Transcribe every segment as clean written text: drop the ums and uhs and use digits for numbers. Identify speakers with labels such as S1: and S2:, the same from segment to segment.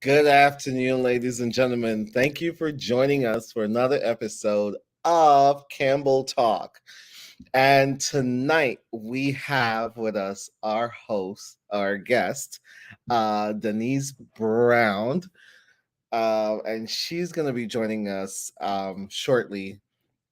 S1: Good afternoon, ladies and gentlemen. Thank you for joining us for another episode of Campbell Talk. And tonight we have with us our host, our guest, Denise Brown. And she's going to be joining us shortly.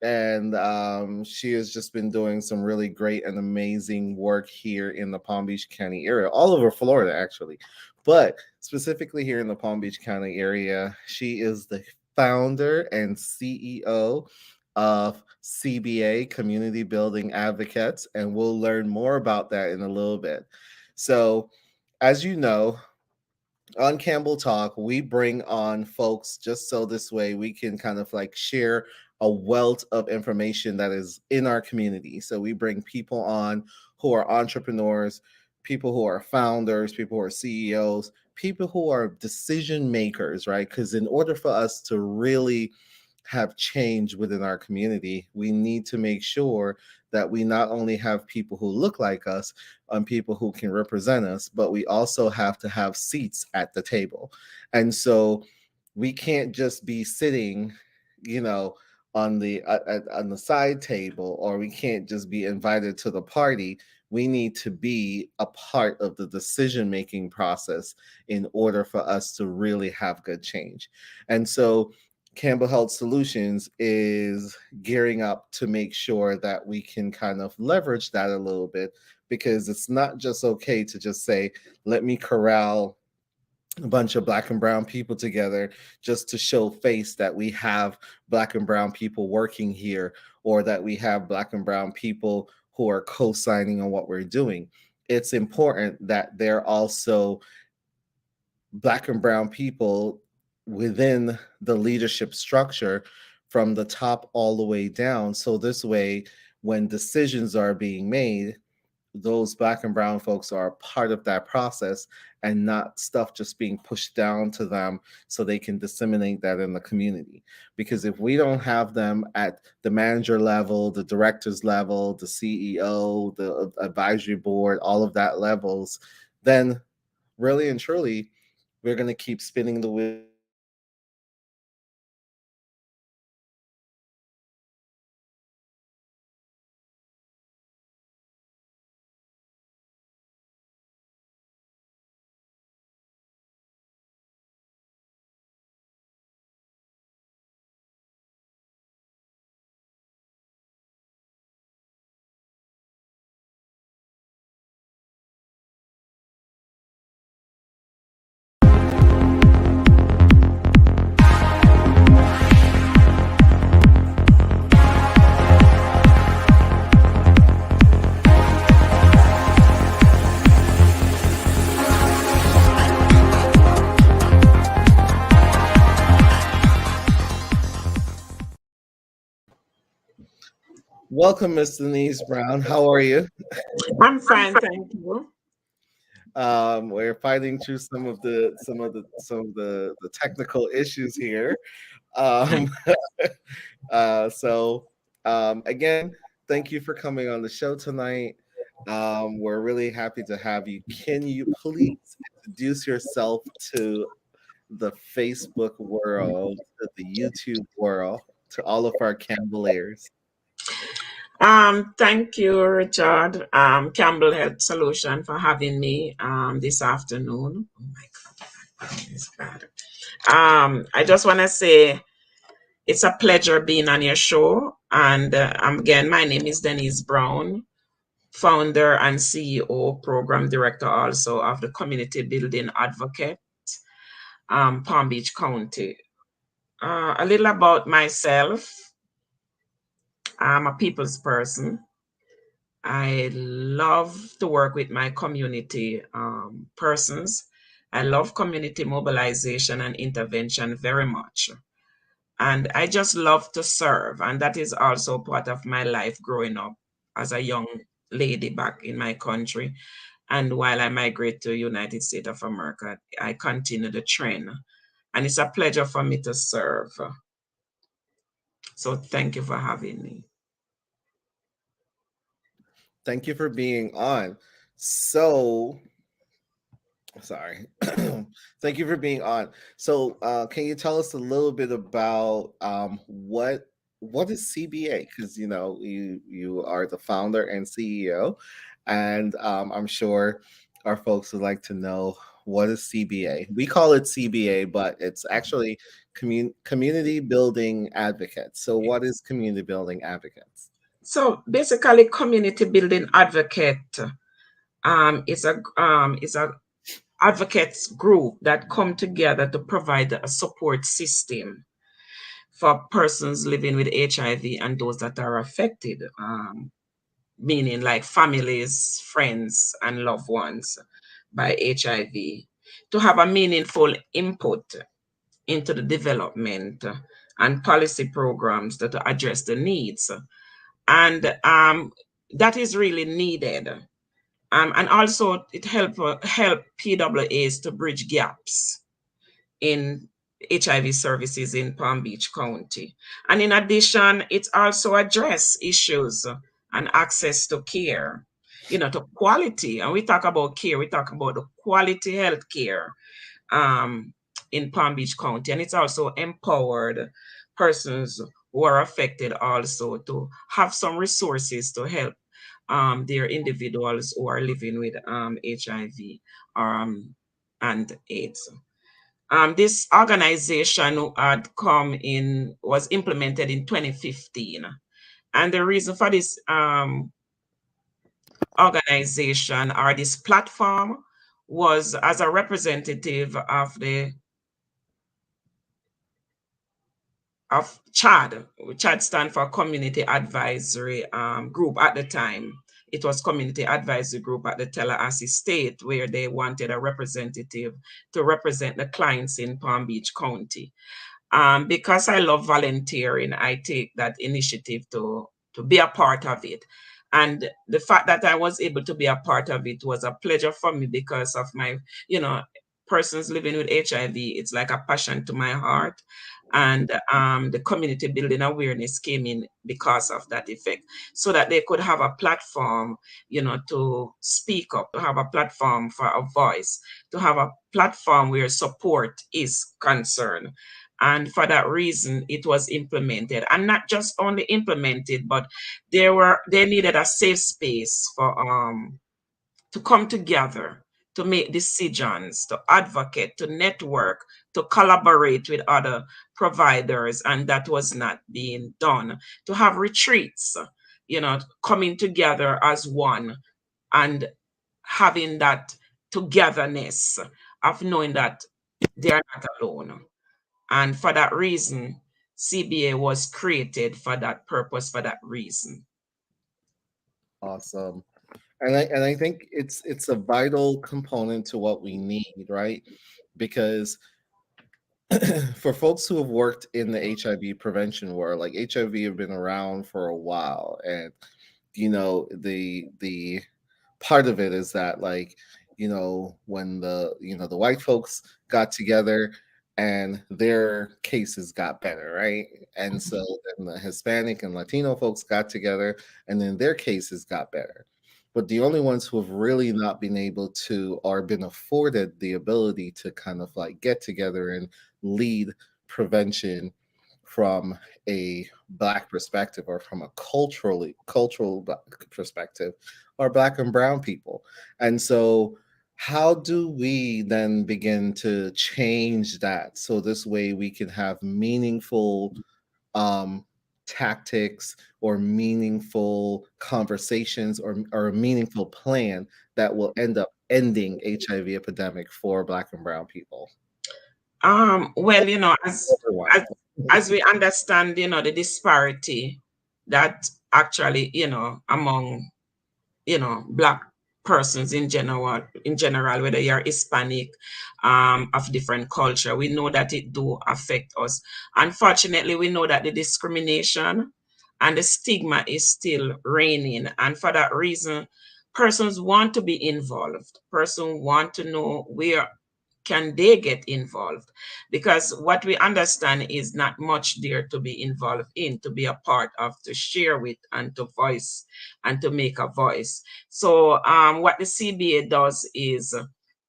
S1: And she has just been doing some really great and amazing work here in the Palm Beach County area, all over Florida, actually. But specifically here in the Palm Beach County area, she is the founder and CEO of CBA, Community Building Advocates, and we'll learn more about that in a little bit. So, as you know, on Campbell Talk, we bring on folks just so this way we can kind of like share a wealth of information that is in our community. So we bring people on who are entrepreneurs, people who are founders, people who are CEOs, people who are decision makers, right? Because in order for us to really have change within our community, we need to make sure that we not only have people who look like us and people who can represent us, but we also have to have seats at the table. And so we can't just be sitting, you know, on the side table, or we can't just be invited to the party. We need to be a part of the decision making process in order for us to really have good change. And so Campbell Health Solutions is gearing up to make sure that we can kind of leverage that a little bit, because it's not just okay to just say, let me corral a bunch of Black and brown people together just to show face that we have Black and brown people working here, or that we have Black and brown people who are co-signing on what we're doing. It's important that they're also Black and brown people within the leadership structure from the top all the way down. So this way, when decisions are being made, those Black and brown folks are a part of that process, and not stuff just being pushed down to them so they can disseminate that in the community. Because if we don't have them at the manager level, the director's level, the CEO, the advisory board, all of that levels, then really and truly, we're going to keep spinning the wheel Welcome, Miss Denise Brown. How are you?
S2: I'm fine, thank you.
S1: We're fighting through some of the technical issues here. Um, so again, thank you for coming on the show tonight. We're really happy to have you. Can you please introduce yourself to the Facebook world, to the YouTube world, to all of our Campbelliers?
S2: Thank you, Richard, Campbell Health Solution, for having me this afternoon. Oh my God, it's bad. I just want to say it's a pleasure being on your show. And again, my name is Denise Brown, founder and CEO, program director also of the Community Building Advocate, Palm Beach County. A little about myself. I'm a people's person. I love to work with my community persons. I love community mobilization and intervention very much. And I just love to serve. And that is also part of my life growing up as a young lady back in my country. And while I migrate to United States of America, I continue to train. And it's a pleasure for me to serve. So thank you for having me.
S1: Thank you for being on. So, sorry. Thank you for being on. So, can you tell us a little bit about what is CBA? Because you are the founder and CEO, and I'm sure our folks would like to know what is CBA. We call it CBA, but it's actually Community Building Advocates. So, what is Community Building Advocates?
S2: So basically, community building advocate is a advocates group that come together to provide a support system for persons living with HIV and those that are affected, meaning like families, friends, and loved ones by HIV, to have a meaningful input into the development and policy programs that address the needs. And that is really needed. And also it help PWAs to bridge gaps in HIV services in Palm Beach County. And in addition, it also address issues and access to care, to quality. And we talk about care, we talk about the quality health care um, in Palm Beach County. And it's also empowered persons who are affected also to have some resources to help their individuals who are living with HIV and AIDS. This organization was implemented in 2015. And the reason for this organization or this platform was as a representative of CHAD. CHAD stand for Community Advisory Group at the time. It was Community Advisory Group at the Tallahassee State, where they wanted a representative to represent the clients in Palm Beach County. Because I love volunteering, I take that initiative to be a part of it. And the fact that I was able to be a part of it was a pleasure for me because of my, you know, persons living with HIV. It's like a passion to my heart. And the community building awareness came in because of that effect, so that they could have a platform, to speak up, to have a platform for a voice, to have a platform where support is concerned. And for that reason, it was implemented, and not just only implemented, but they needed a safe space for to come together, to make decisions, to advocate, to network, to collaborate with other providers, and that was not being done. To have retreats, coming together as one and having that togetherness of knowing that they are not alone. And for that reason, CBA was created for that purpose, for that reason.
S1: Awesome. And I think it's a vital component to what we need, right? Because for folks who have worked in the HIV prevention world, like HIV have been around for a while, and the part of it is that, like, when the white folks got together and their cases got better, right? And so then the Hispanic and Latino folks got together and then their cases got better. But the only ones who have really not been able to or been afforded the ability to kind of like get together and lead prevention from a black perspective or from a cultural black perspective are black and brown people. And so how do we then begin to change that so this way we can have meaningful um, tactics or meaningful conversations or a meaningful plan that will end up ending HIV epidemic for black and brown people?
S2: Well,
S1: Everyone.
S2: as as we understand, the disparity that actually, among, black persons in general, whether you're Hispanic, of different culture, we know that it do affect us. Unfortunately, we know that the discrimination and the stigma is still reigning, and for that reason, persons want to be involved. Persons want to know where can they get involved, because what we understand is not much there to be involved in, to be a part of, to share with, and to voice, and to make a voice. So what the CBA does is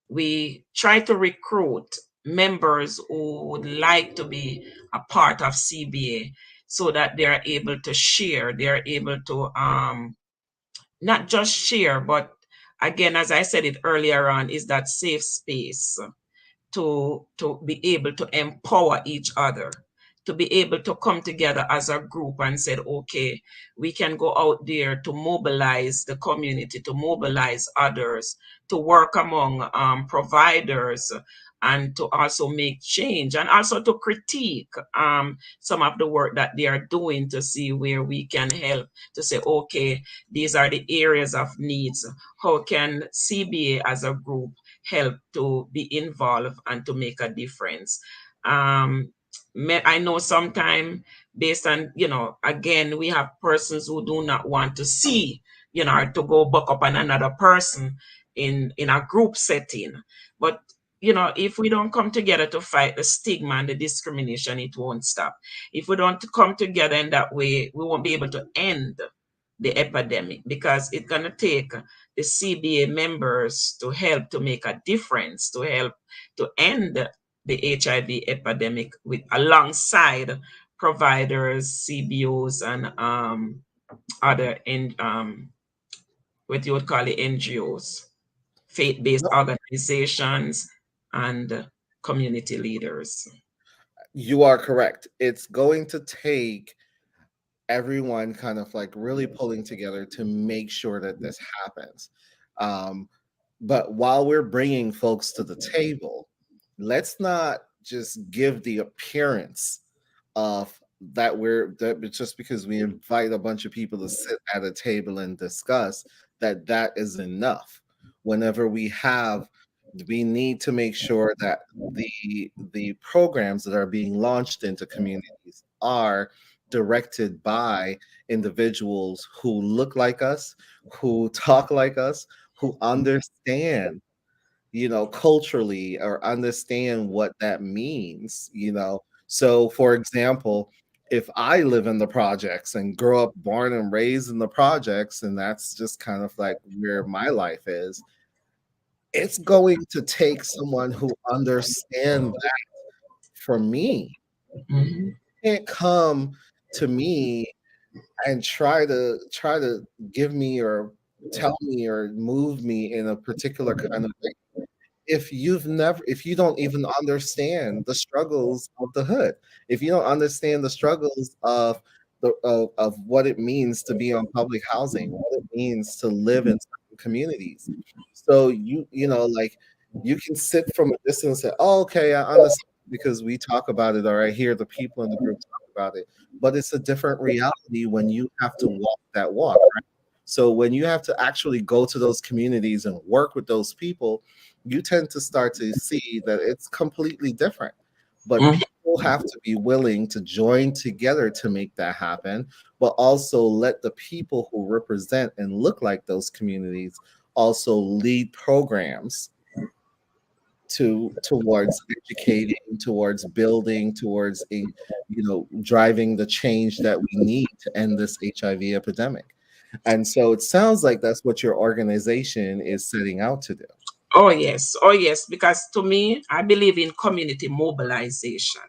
S2: we try to recruit members who would like to be a part of CBA, so that they're able to share, they're able to not just share, but again, as I said it earlier on, is that safe space to be able to empower each other, to be able to come together as a group and said, okay, we can go out there to mobilize the community, to mobilize others, to work among providers, and to also make change, and also to critique some of the work that they are doing, to see where we can help, to say, okay, these are the areas of needs. How can CBA as a group help to be involved and to make a difference? I know sometimes, based on, again, we have persons who do not want to see, or to go buck up on another person in a group setting. But, if we don't come together to fight the stigma and the discrimination, it won't stop. If we don't come together in that way, we won't be able to end the epidemic, because it's going to take the CBA members to help to make a difference, to help to end the HIV epidemic, with alongside providers, CBOs, and other what you would call the NGOs, faith-based organizations, and community leaders.
S1: You are correct. It's going to take everyone kind of like really pulling together to make sure that this happens. Um, but while we're bringing folks to the table, let's not just give the appearance of that just because we invite a bunch of people to sit at a table and discuss that is enough. Whenever we need to make sure that the programs that are being launched into communities are directed by individuals who look like us, who talk like us, who understand, culturally, or understand what that means. So, for example, if I live in the projects and grow up born and raised in the projects, and that's just kind of like where my life is, it's going to take someone who understands that from me.
S2: Mhm.
S1: You can't come to me and try to give me or tell me or move me in a particular kind of way if you don't even understand the struggles of the hood, if you don't understand the struggles of what it means to be on public housing, what it means to live in certain communities. So like, you can sit from a distance and say, oh, okay, I understand because we talk about it, or I hear the people in the group talk about it. But it's a different reality when you have to walk that walk, right? So when you have to actually go to those communities and work with those people, you tend to start to see that it's completely different. but
S2: Mhm.
S1: people have to be willing to join together to make that happen, but also let the people who represent and look like those communities also lead programs towards educating, towards building, towards driving the change that we need to end this HIV epidemic. And so it sounds like that's what your organization is setting out to do.
S2: Oh, yes. Oh, yes. Because to me, I believe in community mobilization.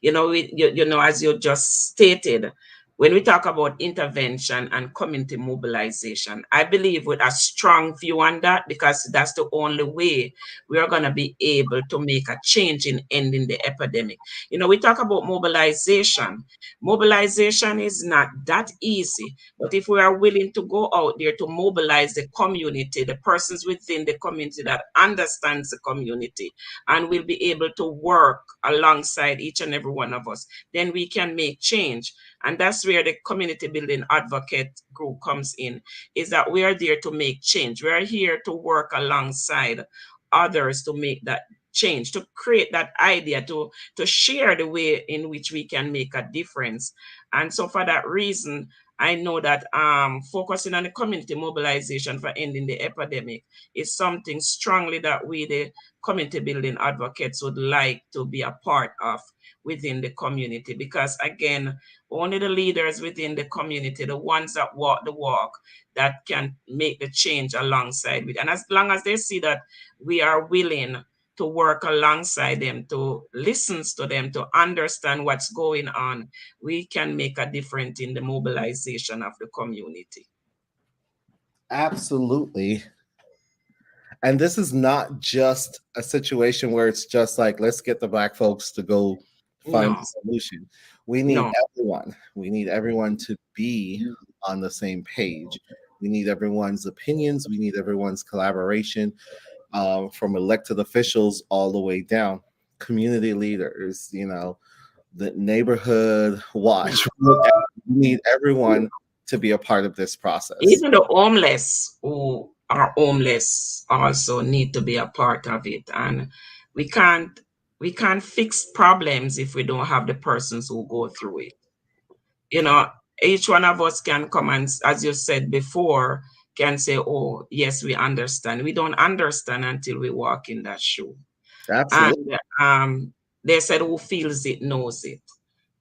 S2: As you just stated, when we talk about intervention and community mobilization, I believe with a strong view on that, because that's the only way we are going to be able to make a change in ending the epidemic. We talk about mobilization. Mobilization is not that easy, but if we are willing to go out there to mobilize the community, the persons within the community that understands the community and will be able to work alongside each and every one of us, then we can make change. And that's where the community building advocate group comes in, is that we are there to make change. We are here to work alongside others to make that change, to create that idea, to share the way in which we can make a difference. And so for that reason, I know that focusing on the community mobilization for ending the epidemic is something strongly that we, the community building advocates, would like to be a part of within the community. Because again, only the leaders within the community, the ones that walk the walk, that can make the change alongside with. And as long as they see that we are willing to work alongside them, to listen to them, to understand what's going on, we can make a difference in the mobilization of the community.
S1: Absolutely. And this is not just a situation where it's just like, let's get the Black folks to go find a
S2: No,
S1: solution. We need
S2: no.
S1: everyone. We need everyone to be on the same page. We need everyone's opinions. We need everyone's collaboration, from elected officials all the way down, community leaders, the neighborhood watch. We need everyone to be a part of this process.
S2: Even the homeless who are homeless also need to be a part of it. And we can't we can't fix problems if we don't have the persons who go through it. You know, each one of us can come and, as you said before, can say, oh, yes, we understand. We don't understand until we walk in that shoe.
S1: Absolutely.
S2: And they said, who feels it knows it.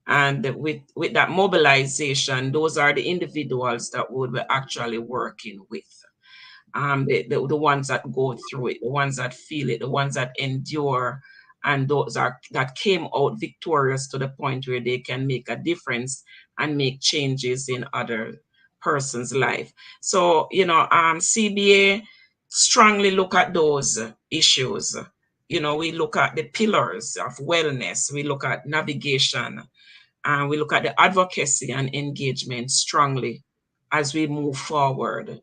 S2: And with that mobilization, those are the individuals that we would be actually working with. The ones that go through it, the ones that feel it, the ones that endure, and those are that came out victorious to the point where they can make a difference and make changes in other person's life. So, CBA strongly look at those issues. We look at the pillars of wellness, we look at navigation, and we look at the advocacy and engagement strongly as we move forward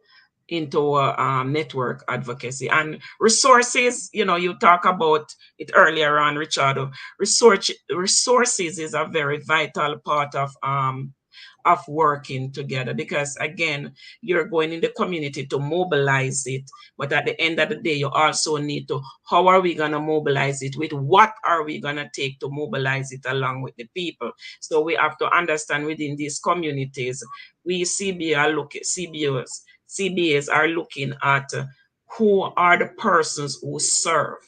S2: into network advocacy and resources. You talk about it earlier on, Richard. Resources is a very vital part of working together, because again, you're going in the community to mobilize it, but at the end of the day, you also need to, how are we going to mobilize it, with what are we going to take to mobilize it along with the people. So we have to understand within these communities, we CBAs are looking at who are the persons who serve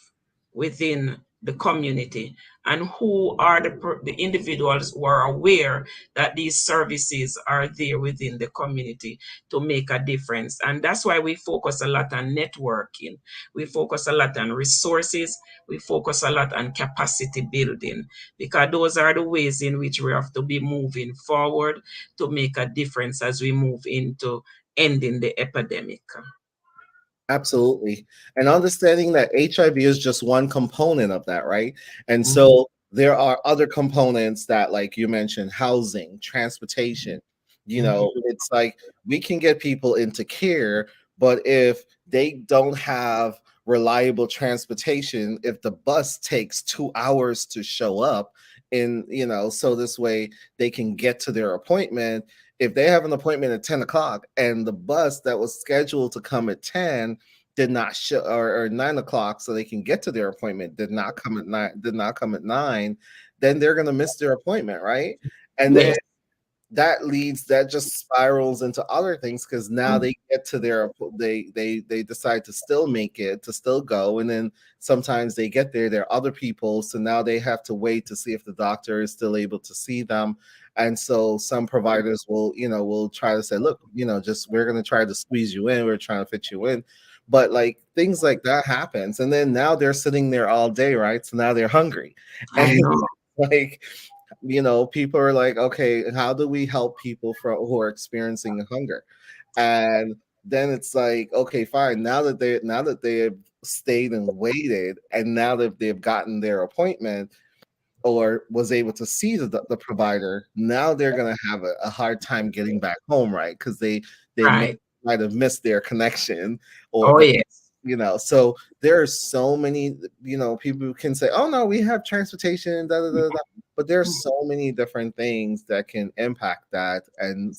S2: within the community, and who are the individuals who are aware that these services are there within the community to make a difference. And that's why we focus a lot on networking. We focus a lot on resources. We focus a lot on capacity building, because those are the ways in which we have to be moving forward to make a difference as we move into ending the epidemic.
S1: Absolutely. And understanding that HIV is just one component of that, right? And
S2: Mhm.
S1: so there are other components that, like you mentioned, housing, transportation.
S2: Mhm.
S1: It's like we can get people into care, but if they don't have reliable transportation, if the bus takes 2 hours to show up, so this way they can get to their appointment. If they have an appointment at 10 o'clock and the bus that was scheduled to come at 10 did not show, or 9 o'clock, so they can get to their appointment, did not come at 9, then they're going to miss their appointment, right? And then
S2: Yes.
S1: that just spirals into other things because now
S2: Mm.
S1: they get to their they decide to still make it, to still go, and then sometimes they get there are other people, so now they have to wait to see if the doctor is still able to see them. And so some providers will, will try to say, look, just we're going to try to squeeze you in, we're trying to fit you in. But like things like that happens, and then now they're sitting there all day, right? So now they're hungry.
S2: I
S1: And
S2: know.
S1: like, people are like, okay, how do we help people who are experiencing hunger? And then it's like, okay, fine. Now that they have stayed and waited, and now that they've gotten their appointment or was able to see the provider, now they're gonna have a hard time getting back home, right? Because they
S2: Right.
S1: might have missed their connection, or
S2: Oh,
S1: but
S2: yes.
S1: so there are so many, people who can say, oh no, we have transportation, da, da, da, da. But there's so many different things that can impact that and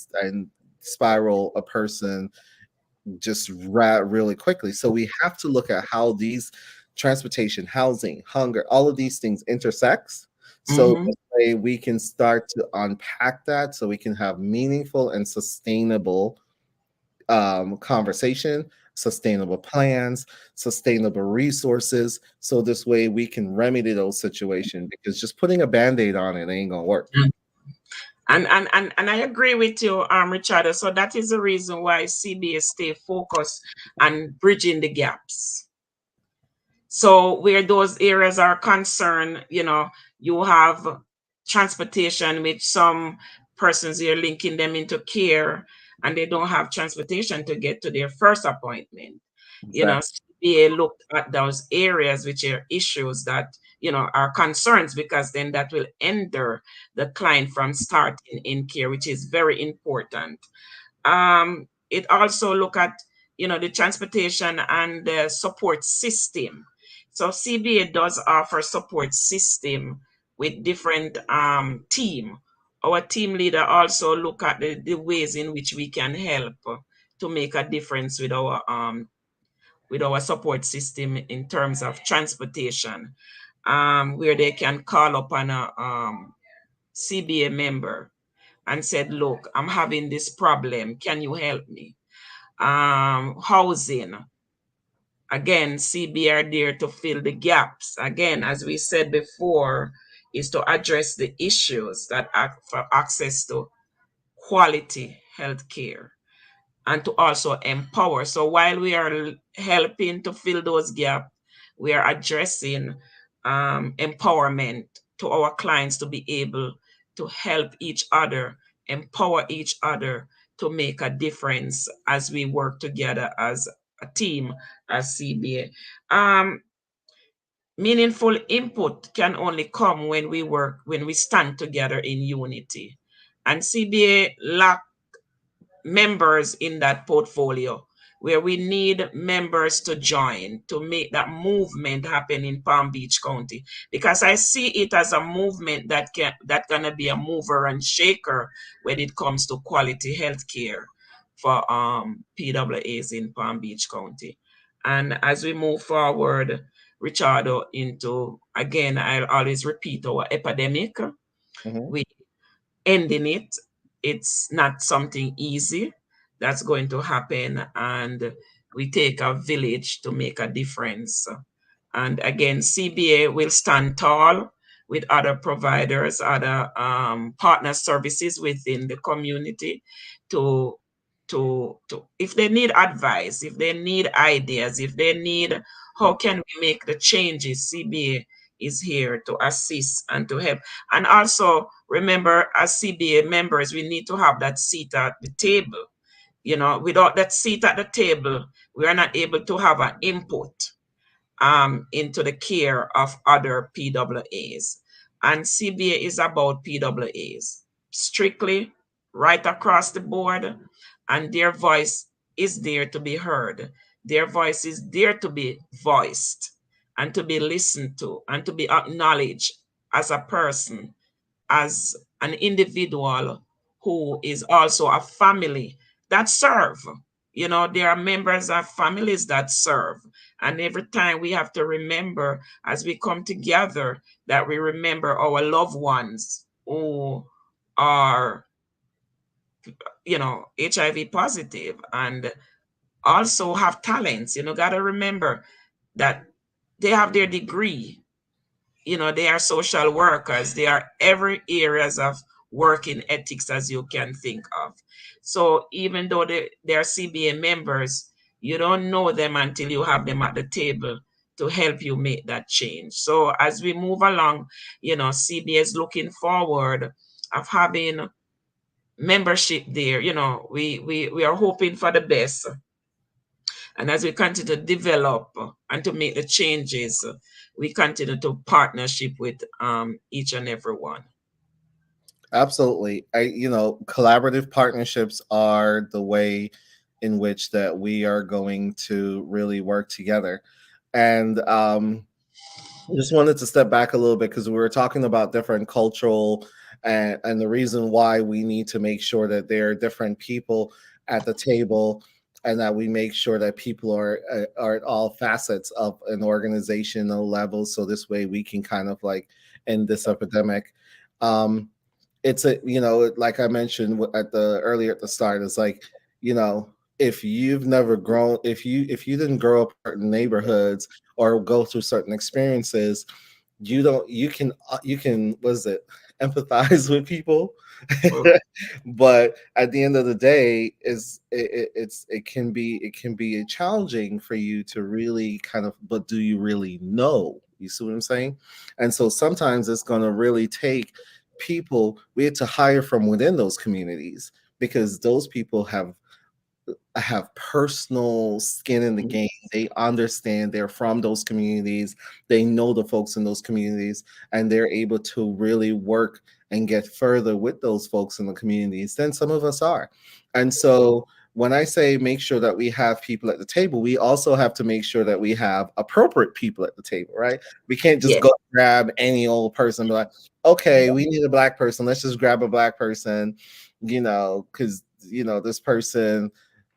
S1: spiral a person just really quickly. So we have to look at how these transportation, housing, hunger, all of these things intersects. So
S2: Mm-hmm.
S1: this way we can start to unpack that so we can have meaningful and sustainable conversation, sustainable plans, sustainable resources. So this way we can remedy those situations, because just putting a band-aid on it ain't gonna work.
S2: And I agree with you, Richard. So that is the reason why CBA stay focused on bridging the gaps. So where those areas are concerned, you have transportation, which some persons are linking them into care, and they don't have transportation to get to their first appointment.
S1: Exactly.
S2: CBA looked at those areas which are issues that are concerns, because then that will hinder the client from starting in care, which is very important. It also look at the transportation and the support system. So CBA does offer support system with different team. Our team leader also look at the ways in which we can help to make a difference with our support system in terms of transportation, where they can call upon a CBA member and said, look, I'm having this problem. Can you help me? Housing. Again, CB are there to fill the gaps. Again, as we said before, is to address the issues that are for access to quality health care, and to also empower. So while we are helping to fill those gaps, we are addressing empowerment to our clients to be able to help each other, empower each other to make a difference as we work together as a team, as CBA. Meaningful input can only come when we stand together in unity. And CBA lack members in that portfolio, where we need members to join to make that movement happen in Palm Beach County, because I see it as a movement that gonna be a mover and shaker when it comes to quality health care for PWAs in Palm Beach County. And as we move forward, Richardo, into, again, I'll always repeat, our epidemic,
S1: Mhm.
S2: we ending it. It's not something easy that's going to happen, and we take a village to make a difference. And again, CBA will stand tall with other providers, other partner services within the community to if they need advice, if they need ideas, if they need how can we make the changes, CBA is here to assist and to help. And also remember, as CBA members, we need to have that seat at the table. Without that seat at the table, we are not able to have an input into the care of other PWAs. And CBA is about PWAs strictly, right across the board, and their voice is there to be heard. Their voice is there to be voiced and to be listened to and to be acknowledged as a person, as an individual who is also a family that serve. There are members of families that serve. And every time we have to remember, as we come together, that we remember our loved ones who are, HIV positive and also have talents. Got to remember that they have their degree. They are social workers. They are every areas of working ethics as you can think of. So even though they are CBA members, you don't know them until you have them at the table to help you make that change. So as we move along, CBA is looking forward of having membership there. We are hoping for the best. And as we continue to develop and to make the changes, we continue to partnership with each and every one.
S1: Absolutely. Collaborative partnerships are the way in which that we are going to really work together. And just wanted to step back a little bit because we were talking about different cultural and the reason why we need to make sure that there are different people at the table and that we make sure that people are at all facets of an organizational level so this way we can kind of like end this epidemic. um it's a like I mentioned at the earlier at the start, it's like, you know if you've never grown, if you didn't grow up in certain neighborhoods or go through certain experiences, you can what is it, empathize with people.
S2: Oh,
S1: But at the end of the day, it can be challenging for you to really kind of, but do you really know, you see what I'm saying? And so sometimes it's going to really take people we have to hire from within those communities, because those people have personal skin in the game. They understand, they're from those communities, they know the folks in those communities, and they're able to really work and get further with those folks in the communities than some of us are. And so when I say make sure that we have people at the table, we also have to make sure that we have appropriate people at the table, right? We can't just
S2: yeah.
S1: go grab any old person and be like, okay, we need a black person, let's just grab a black person, because this person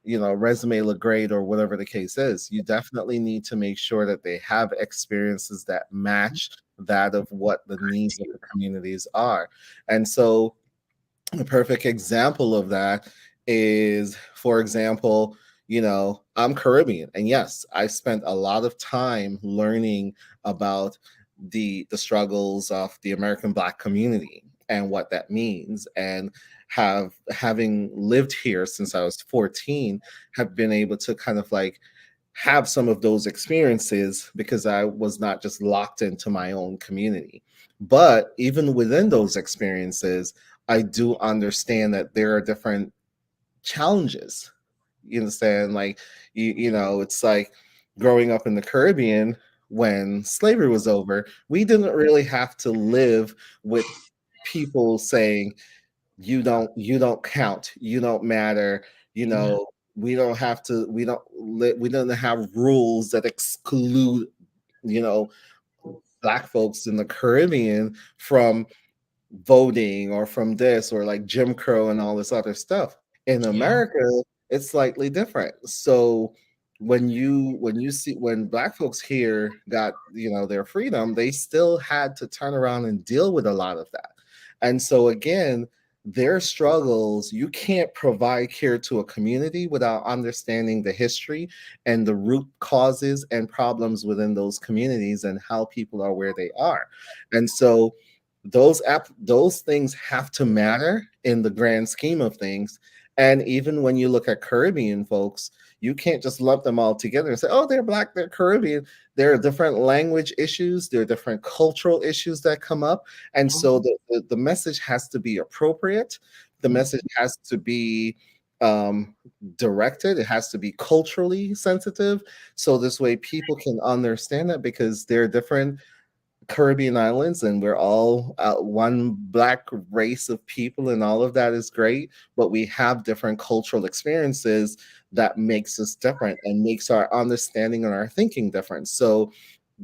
S1: resume look great or whatever the case is. You definitely need to make sure that they have experiences that match that of what the needs of the communities are. And so a perfect example of that is, for example, I'm Caribbean, and yes, I spent a lot of time learning about the struggles of the American Black community and what that means, and having lived here since I was 14, have been able to kind of like have some of those experiences because I was not just locked into my own community. But even within those experiences, I do understand that there are different challenges. You understand? Like, it's like growing up in the Caribbean when slavery was over, we didn't really have to live with people saying, you don't count, you don't matter, you
S2: Yeah.
S1: know, we don't have rules that exclude, you know, black folks in the Caribbean from voting or from this or like Jim Crow and all this other stuff. In
S2: Yeah.
S1: America, it's slightly different. So when black folks here got, their freedom, they still had to turn around and deal with a lot of that. And so again, their struggles, you can't provide care to a community without understanding the history and the root causes and problems within those communities and how people are where they are. And so those things have to matter in the grand scheme of things. And even when you look at Caribbean folks, you can't just lump them all together and say, oh, they're black, they're Caribbean. There are different language issues, there are different cultural issues that come up. And so the message has to be appropriate. The message has to be um, directed. It has to be culturally sensitive. So this way people can understand that, because they're different Caribbean islands and we're all one black race of people, and all of that is great, but we have different cultural experiences that makes us different and makes our understanding and our thinking different. So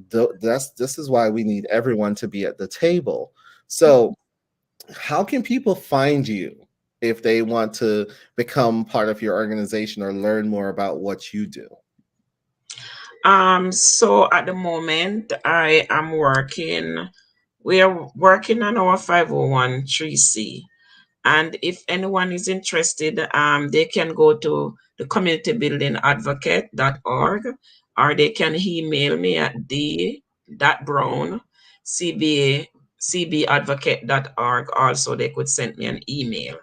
S1: this is why we need everyone to be at the table. So how can people find you if they want to become part of your organization or learn more about what you do?
S2: So at the moment, we are working on our 501(c). And if anyone is interested, they can go to the communitybuildingadvocate.org, or they can email me at d.brown, cbadvocate.org. Also, they could send me an email.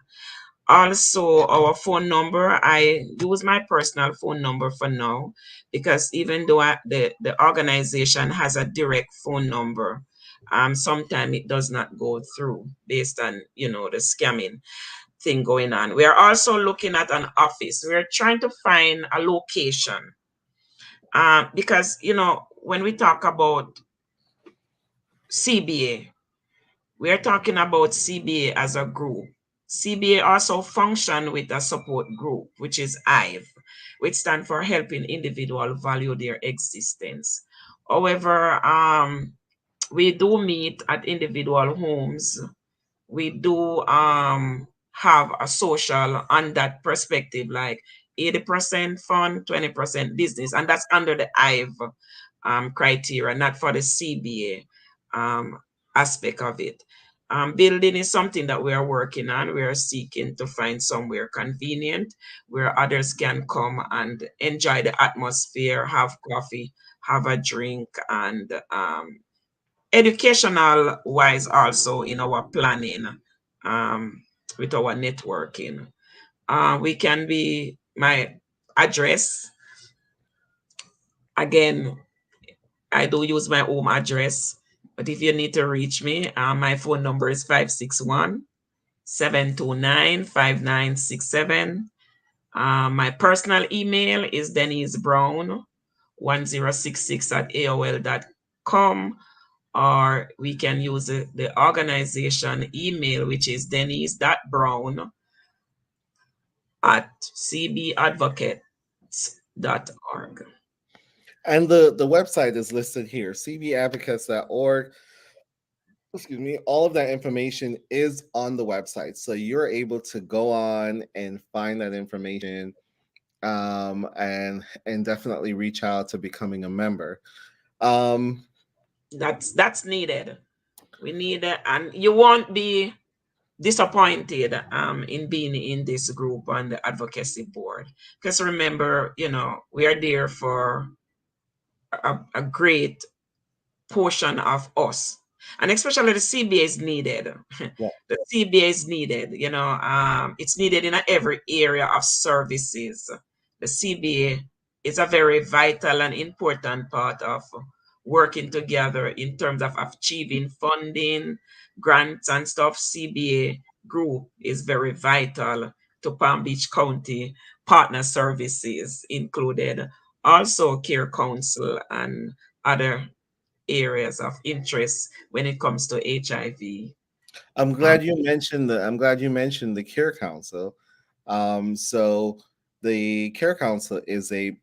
S2: Also, our phone number, I use my personal phone number for now, because even though the organization has a direct phone number, sometimes it does not go through based on, the scamming thing going on. We are also looking at an office. We're trying to find a location, because, when we talk about CBA, we are talking about CBA as a group. CBA also function with a support group, which is IVE, which stands for Helping Individual Value Their Existence. However, we do meet at individual homes. We do have a social on that perspective, like 80% fun, 20% business, and that's under the IVE criteria, not for the CBA aspect of it. Building is something that we are working on. We are seeking to find somewhere convenient where others can come and enjoy the atmosphere, have coffee, have a drink, and educational wise also in our planning, with our networking. We can be my address. Again, I do use my home address, but if you need to reach me, my phone number is 561-729-5967. My personal email is Denise Brown 1066 at AOL.com, or we can use the organization email, which is denise.brown at cbadvocates.org.
S1: And the website is listed here, cbadvocates.org. Excuse me. All of that information is on the website, so you're able to go on and find that information, and definitely reach out to becoming a member. Um,
S2: That's needed. We need it, and you won't be disappointed in being in this group on the advocacy board, because remember, we are there for a great portion of us, and especially the CBA is needed.
S1: yeah.
S2: The CBA is needed. It's needed in every area of services. The CBA is a very vital and important part of working together in terms of achieving funding, grants, and stuff. CBA group is very vital to Palm Beach County partner services included, also Care Council and other areas of interest when it comes to HIV. Um,
S1: I'm glad you mentioned the Care Council. So the Care Council is a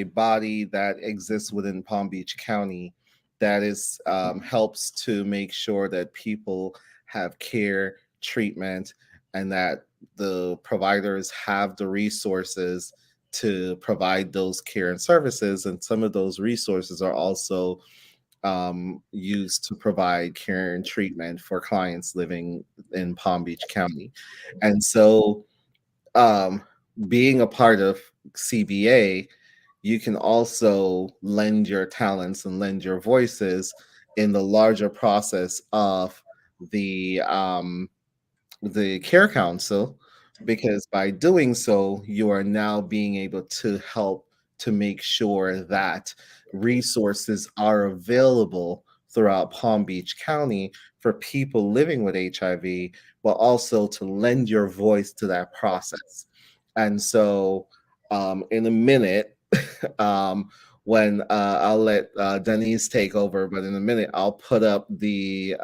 S1: body that exists within Palm Beach County that is helps to make sure that people have care, treatment, and that the providers have the resources to provide those care and services. And some of those resources are also used to provide care and treatment for clients living in Palm Beach County. And so, um, being a part of CBA, you can also lend your talents and lend your voices in the larger process of the um, the care council, because by doing so you are now being able to help to make sure that resources are available throughout Palm Beach County for people living with HIV, but also to lend your voice to that process. And so, in a minute, um, when I'll let Denise take over, but in a minute I'll put up the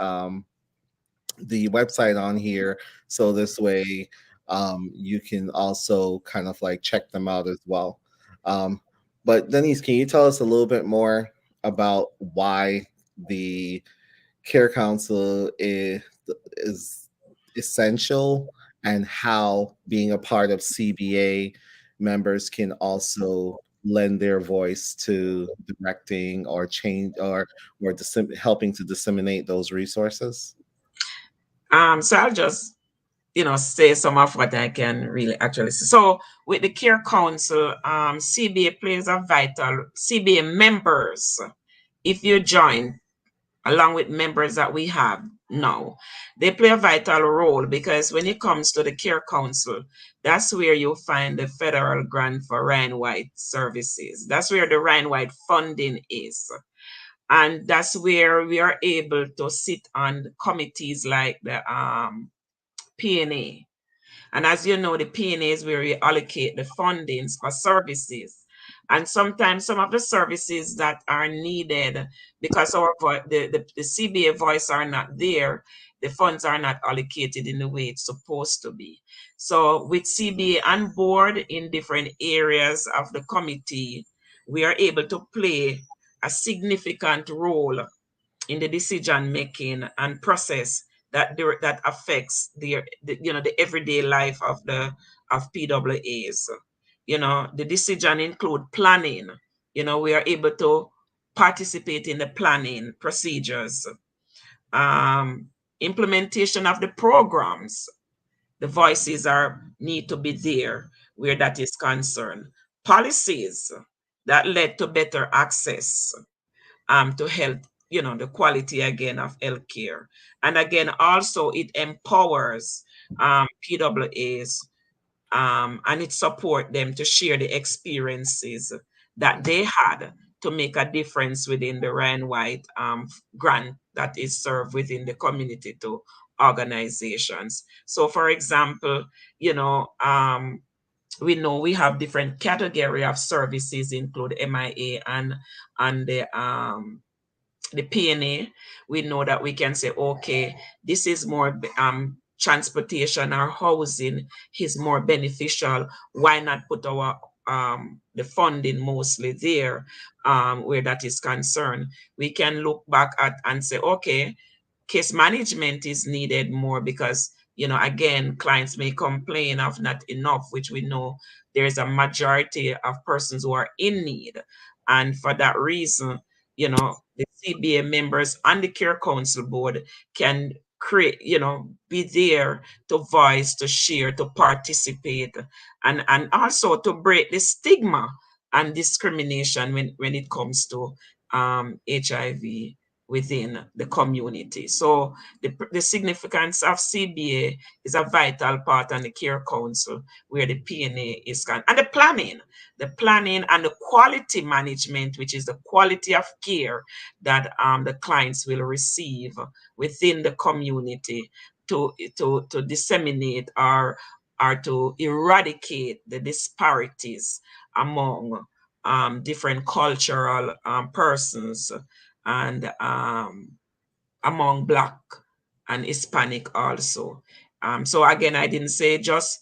S1: website on here, so this way you can also kind of like check them out as well. um, but Denise, can you tell us a little bit more about why the care council is essential and how being a part of CBA members can also lend their voice to directing or change or helping to disseminate those resources?
S2: So I'll just, say some of what I can really actually see. So with the Care Council, CBA plays a vital, CBA members, if you join, along with members that we have now, they play a vital role because when it comes to the Care Council, that's where you'll find the federal grant for Ryan White services. That's where the Ryan White funding is. And that's where we are able to sit on committees like the P&A. And as you know, the P&A is where we allocate the fundings for services. And sometimes some of the services that are needed because the CBA voice are not there, the funds are not allocated in the way it's supposed to be. So with CBA on board in different areas of the committee, we are able to play a significant role in the decision making and process that affects the everyday life of PWAs. The decision include planning. We are able to participate in the planning procedures, um, implementation of the programs. The voices are need to be there where that is concerned. Policies that led to better access to health, the quality again of healthcare. And again, also it empowers PWAs, and it support them to share the experiences that they had to make a difference within the Ryan White grant that is served within the community to organizations. So for example, we know we have different category of services include MIA and the P&A. We know that we can say, okay, this is more transportation or housing is more beneficial. Why not put our the funding mostly there where that is concerned? We can look back at and say, okay, case management is needed more because again clients may complain of not enough, which we know there's a majority of persons who are in need, and for that reason the CBA members and the Care Council board can create, be there to voice, to share, to participate, and also to break the stigma and discrimination when it comes to HIV within the community. So the significance of CBA is a vital part on the Care Council where the P&A is gone. And the planning and the quality management, which is the quality of care that the clients will receive within the community to disseminate or to eradicate the disparities among different cultural persons and among Black and Hispanic also. So again, I didn't say just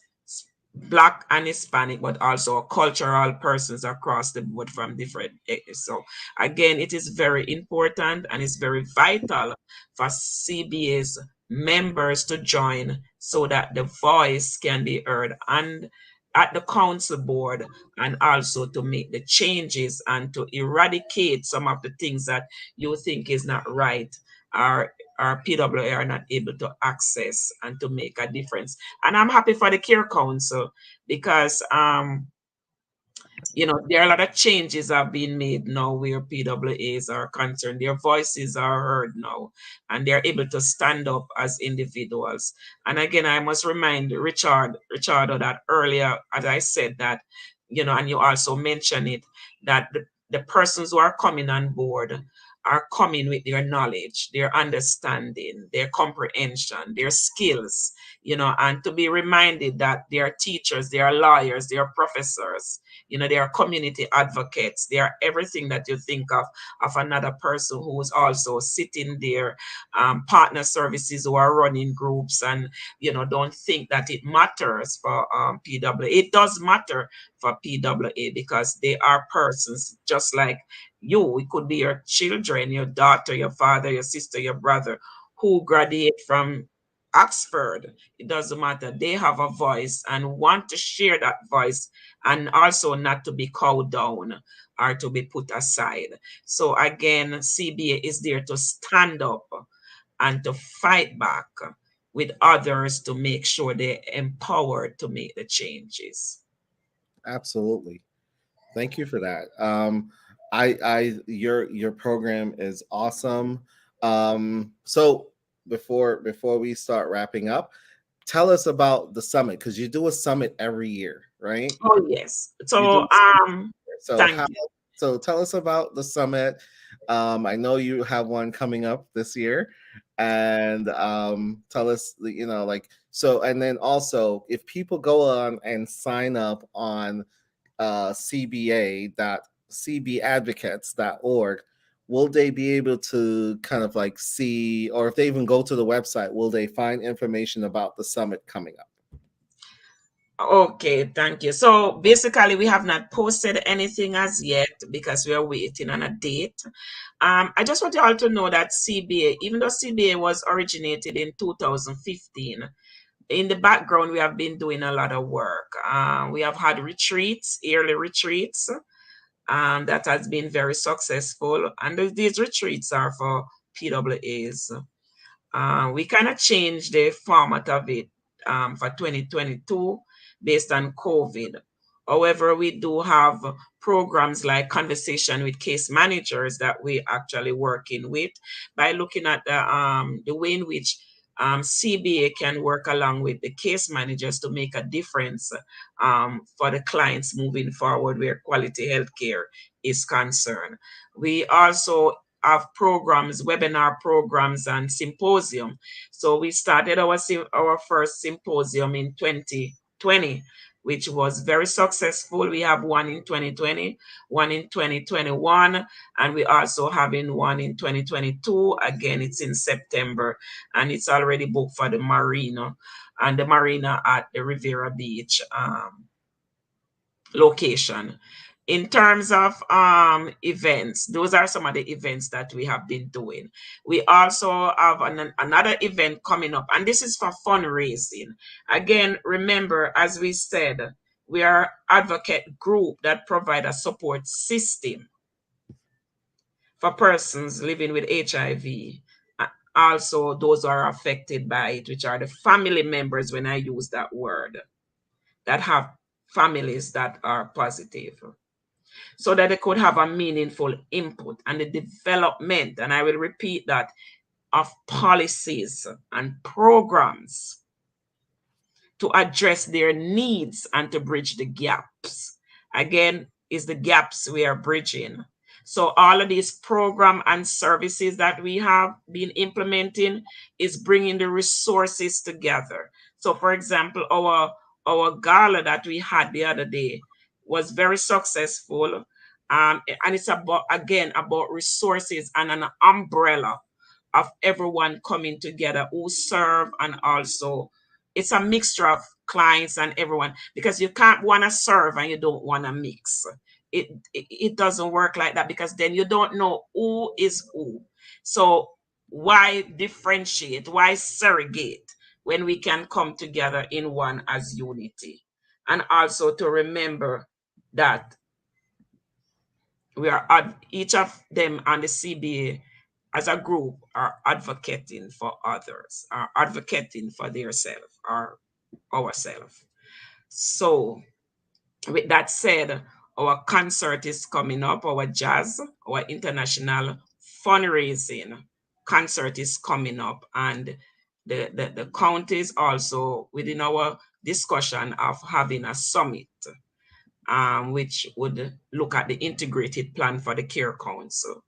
S2: Black and Hispanic, but also cultural persons across the board from different areas. So again, it is very important and it's very vital for CBA's members to join so that the voice can be heard and at the council board, and also to make the changes and to eradicate some of the things that you think is not right, our PWA are not able to access and to make a difference. And I'm happy for the Care Council because there are a lot of changes have been made now where PWAs are concerned. Their voices are heard now and they're able to stand up as individuals. And again, I must remind Richard, that earlier, as I said that, and you also mentioned it, that the persons who are coming on board are coming with their knowledge, their understanding, their comprehension, their skills, and to be reminded that they are teachers, they are lawyers, they are professors, they are community advocates, they are everything that you think of another person who is also sitting there, partner services who are running groups and, don't think that it matters for PWA. It does matter for PWA because they are persons just like you. It could be your children, your daughter, your father, your sister, your brother who graduate from Oxford, it doesn't matter. They have a voice and want to share that voice, and also not to be cowed down or to be put aside. So again, CBA is there to stand up and to fight back with others to make sure they're empowered to make the changes.
S1: Absolutely. Thank you for that. Your program is awesome. So before we start wrapping up, tell us about the summit because you do a summit every year, right?
S2: Oh yes.
S1: You do
S2: So
S1: a summit every year. So
S2: thank
S1: how?
S2: you.
S1: So tell us about the summit. I know you have one coming up this year, and tell us, like so, and then also if people go on and sign up on cba.cbadvocates.org, will they be able to kind of like see, or if they even go to the website, will they find information about the summit coming up?
S2: Okay, thank you. So basically, we have not posted anything as yet because we are waiting on a date. I just want you all to know that CBA, even though CBA was originated in 2015, in the background, we have been doing a lot of work. We have had retreats, yearly retreats, that has been very successful. And these retreats are for PWAs. We kind of changed the format of it for 2022 based on COVID. However, we do have programs like conversation with case managers that we actually working with by looking at the way in which CBA can work along with the case managers to make a difference for the clients moving forward where quality healthcare is concerned. We also have programs, webinar programs, and symposium. So we started our first symposium in 2020, which was very successful. We have one in 2020, one in 2021, and we also having one in 2022. Again, it's in September, and it's already booked for the marina and the marina at the Riviera Beach location. In terms of events, those are some of the events that we have been doing. We also have another event coming up, and this is for fundraising. Again, remember, as we said, we are advocate group that provide a support system for persons living with HIV. Also, those are affected by it, which are the family members, when I use that word, that have families that are positive, so that they could have a meaningful input and the development, and I will repeat that, of policies and programs to address their needs and to bridge the gaps. Again, is the gaps we are bridging. So all of these program and services that we have been implementing is bringing the resources together. So for example, our gala that we had the other day was very successful. And it's about, again, about resources and an umbrella of everyone coming together who serve, and also it's a mixture of clients and everyone, because you can't want to serve and you don't want to mix. It doesn't work like that, because then you don't know who is who. So why differentiate, why segregate, when we can come together in one as unity? And also to remember that we are each of them on the CBA as a group are advocating for others, are advocating for their self or ourselves. So with that said, our concert is coming up, our jazz, our international fundraising concert is coming up, and the counties also within our discussion of having a summit, which would look at the integrated plan for the Care Council.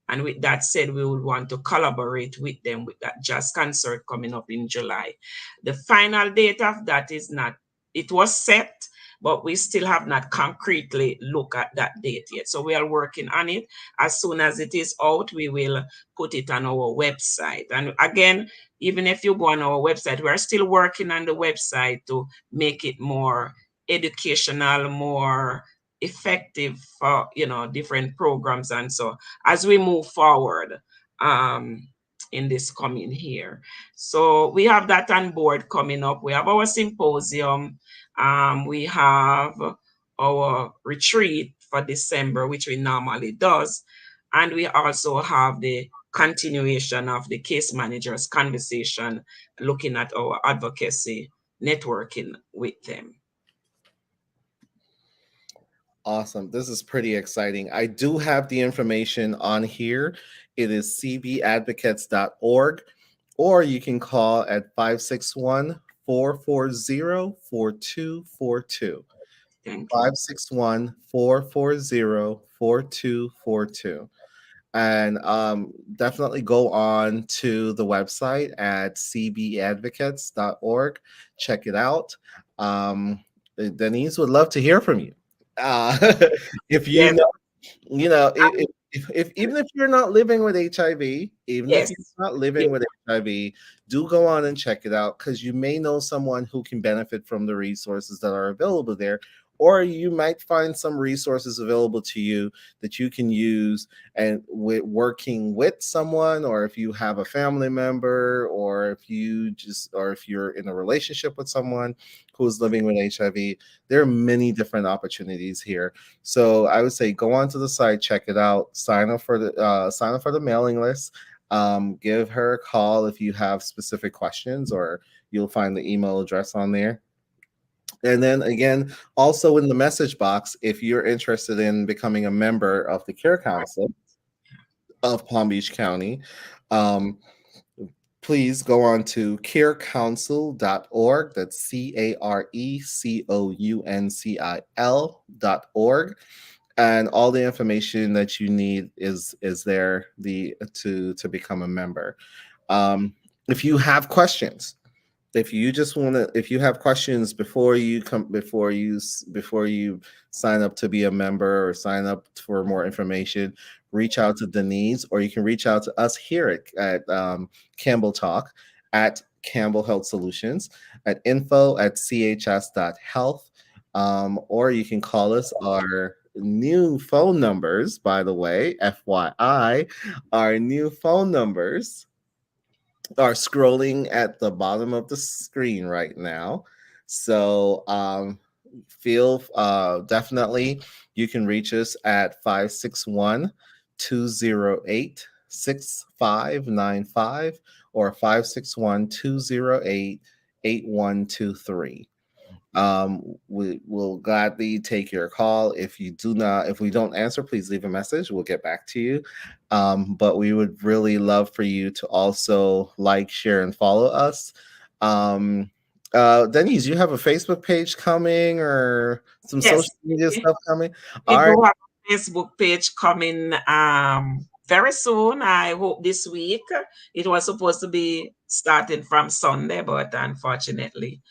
S2: And with that said, we would want to collaborate with them with that jazz concert coming up in July. The final date of that is not, it was set, but we still have not concretely looked at that date yet. So we are working on it. As soon as it is out, we will put it on our website. And again, even if you go on our website, we're still working on the website to make it more educational, more effective for different programs. And so as we move forward, um in this coming year. So we have that on board coming up. We have our symposium. We have our retreat for December, which we normally does. And we also have the continuation of the case managers conversation, looking at our advocacy, networking with them.
S1: Awesome. This is pretty exciting. I do have the information on here. It is cbadvocates.org, or you can call at 561 440 4242.
S2: Thank you.
S1: 561 440 4242. And definitely go on to the website at cbadvocates.org. Check it out. Denise would love to hear from you. Uh, if you
S2: Yes,
S1: know, if even if you're not living with HIV, even if
S2: yes,
S1: you're not living
S2: yes,
S1: with HIV, do go on and check it out, because you may know someone who can benefit from the resources that are available there, or you might find some resources available to you that you can use, and with working with someone, or if you have a family member, or if you're in a relationship with someone who's living with HIV. There are many different opportunities here. So I would say go onto the site, check it out, sign up for the mailing list. Give her a call if you have specific questions, or you'll find the email address on there. And then again, also in the message box, if you're interested in becoming a member of the Care Council of Palm Beach County, um, please go on to carecouncil.org. That's carecouncil.org. And all the information that you need is there to become a member. If you have questions, if you have questions before you sign up to be a member or sign up for more information, reach out to Denise, or you can reach out to us here at Campbell Talk, at Campbell Health Solutions, at info@chs.health, or you can call us. Our new phone numbers, by the way, FYI, our new phone numbers are scrolling at the bottom of the screen right now. So feel definitely you can reach us at 561 208 6595, or 561 208 8123. We will gladly take your call. If we don't answer, please leave a message. We'll get back to you. But we would really love for you to also like, share, and follow us. Um, Denise, you have a Facebook page coming, or some
S2: yes.
S1: social media stuff coming?
S2: We
S1: All right.
S2: do have a Facebook page coming very soon. I hope this week. It was supposed to be started from Sunday, but unfortunately,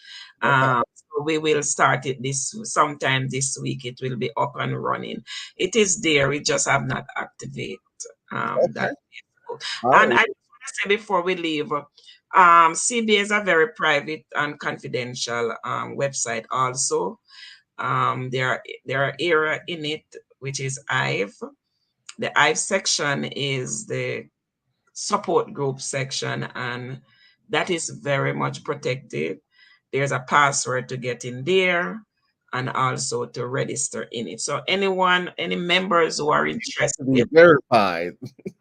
S1: Okay.
S2: so we will start it this sometime this week. It will be up and running. It is there. We just have not activated
S1: Okay.
S2: that.
S1: All
S2: And
S1: right.
S2: I just want to say before we leave, CBA is a very private and confidential website also. There are area in it which is IVE. The IVE section is the support group section, and that is very much protected. There's a password to get in there, and also to register in it. So any members who are
S1: To be
S2: interested,
S1: verified.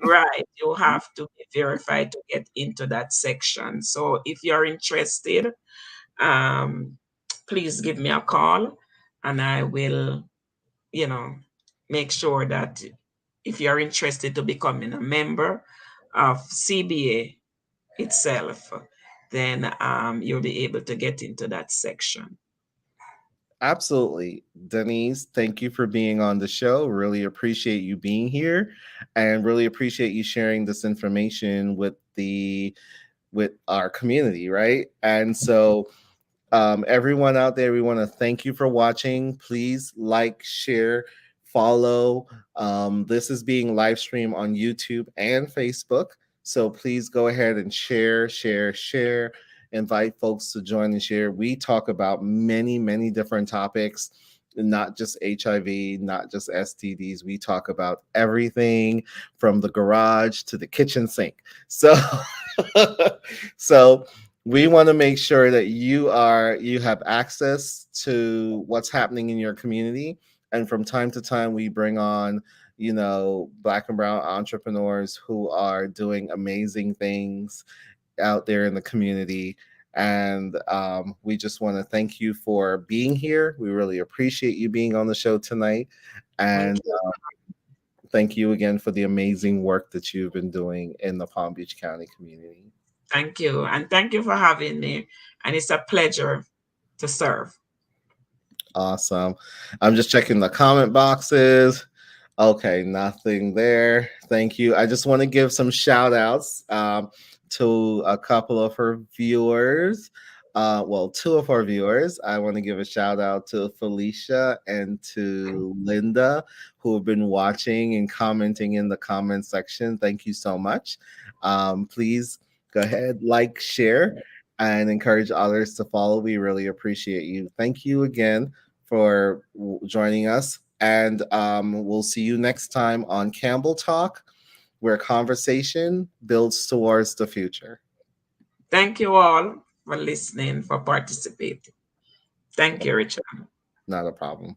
S2: right, you have to be verified to get into that section. So if you're interested, um, please give me a call, and I will, you know, make sure that if you're interested to becoming a member of CBA itself, then you'll be able to get into that section.
S1: Absolutely. Denise, thank you for being on the show. Really appreciate you being here, and really appreciate you sharing this information with our community, right? And so everyone out there, we want to thank you for watching. Please like, share, follow. This is being live streamed on YouTube and Facebook. So please go ahead and share, share, share. Invite folks to join and share. We talk about many, many different topics. not just HIV, not just STDs. We talk about everything from the garage to the kitchen sink. So, so we want to make sure that you have access to what's happening in your community. And from time to time, we bring on, Black and brown entrepreneurs who are doing amazing things out there in the community. And we just want to thank you for being here. We really appreciate you being on the show tonight.
S2: Thank
S1: And
S2: you.
S1: thank you again for the amazing work that you've been doing in the Palm Beach County community.
S2: Thank you. And thank you for having me. And it's a pleasure to serve.
S1: Awesome. I'm just checking the comment boxes. Okay, nothing there. Thank you. I just want to give some shout outs to a couple of her viewers. Well, two of our viewers. I want to give a shout out to Felicia and to Linda, who have been watching and commenting in the comment section. Thank you so much. Please go ahead, like, share, and encourage others to follow. We really appreciate you. Thank you again for joining us. And we'll see you next time on Campbell Talk, where conversation builds towards the future.
S2: Thank you all for listening, for participating. Thank you, Richard.
S1: Not a problem.